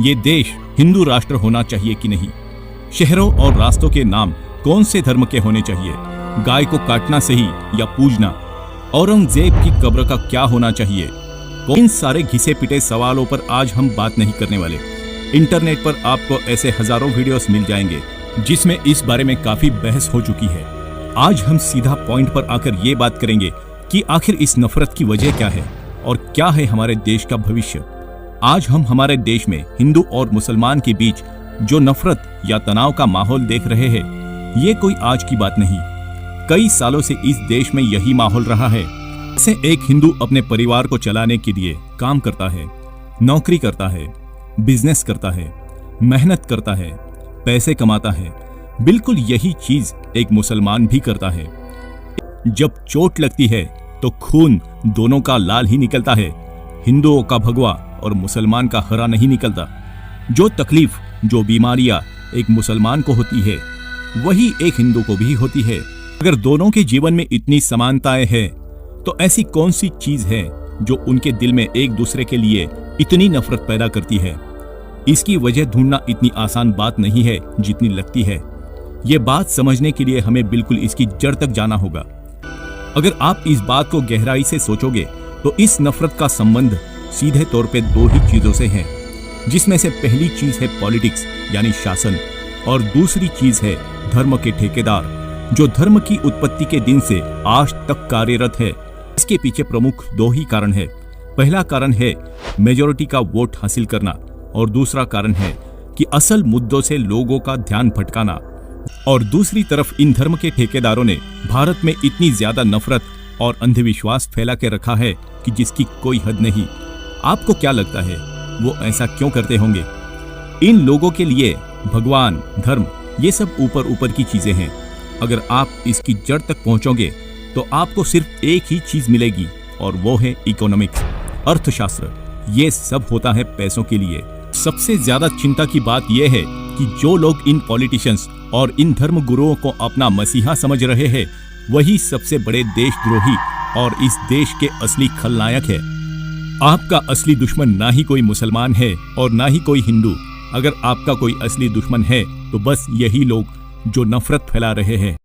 ये देश हिंदू राष्ट्र होना चाहिए कि नहीं, शहरों और रास्तों के नाम कौन से धर्म के होने चाहिए, गाय को काटना सही या पूजना, औरंगजेब की कब्र का क्या होना चाहिए, इन सारे घिसे पिटे सवालों पर आज हम बात नहीं करने वाले। इंटरनेट पर आपको ऐसे हजारों वीडियोस मिल जाएंगे जिसमें इस बारे में काफी बहस हो चुकी है। आज हम सीधा पॉइंट पर आकर ये बात करेंगे कि आखिर इस नफरत की वजह क्या है और क्या है हमारे देश का भविष्य। आज हम हमारे देश में हिंदू और मुसलमान के बीच जो नफरत या तनाव का माहौल देख रहे हैं, ये कोई आज की बात नहीं, कई सालों से इस देश में यही माहौल रहा है। जैसे एक हिंदू अपने परिवार को चलाने के लिए काम करता है, नौकरी करता है, बिजनेस करता है, मेहनत करता है, पैसे कमाता है, बिल्कुल यही चीज एक मुसलमान भी करता है। जब चोट लगती है तो खून दोनों का लाल ही निकलता है, हिंदुओं का भगवा और मुसलमान का हरा नहीं निकलता। जो तकलीफ, जो बीमारियां एक मुसलमान को होती है, वही एक हिंदू को भी होती है। अगर दोनों के जीवन में इतनी समानताएं हैं, तो ऐसी कौन सी चीज है जो उनके दिल में एक दूसरे के लिए इतनी नफरत पैदा करती है? इसकी वजह ढूंढना इतनी आसान बात नहीं है जितनी लगती है। ये बात समझने के लिए हमें बिल्कुल इसकी जड़ तक जाना होगा। अगर आप इस बात को गहराई से सोचोगे तो इस नफरत का संबंध सीधे तौर पे दो ही चीजों से है, जिसमें से पहली चीज है पॉलिटिक्स यानी शासन, और दूसरी चीज है धर्म के ठेकेदार, जो धर्म की उत्पत्ति के दिन से आज तक कार्यरत है। इसके पीछे प्रमुख दो ही कारण है। पहला कारण है मेजॉरिटी का वोट हासिल करना, और दूसरा कारण है कि असल मुद्दों से लोगों का ध्यान भटकाना। और दूसरी तरफ इन धर्म के ठेकेदारों ने भारत में इतनी ज्यादा नफरत और अंधविश्वास फैला के रखा है कि जिसकी कोई हद नहीं। आपको क्या लगता है वो ऐसा क्यों करते होंगे? इन लोगों के लिए भगवान, धर्म, ये सब ऊपर ऊपर की चीजें हैं। अगर आप इसकी जड़ तक पहुंचोगे तो आपको सिर्फ एक ही चीज मिलेगी, और वो है इकोनॉमिक्स, अर्थशास्त्र। ये सब होता है पैसों के लिए। सबसे ज्यादा चिंता की बात यह है कि जो लोग इन पॉलिटिशियंस और इन धर्म गुरुओं को अपना मसीहा समझ रहे हैं, वही सबसे बड़े देशद्रोही और इस देश के असली खलनायक है। आपका असली दुश्मन ना ही कोई मुसलमान है और ना ही कोई हिंदू। अगर आपका कोई असली दुश्मन है तो बस यही लोग जो नफरत फैला रहे हैं।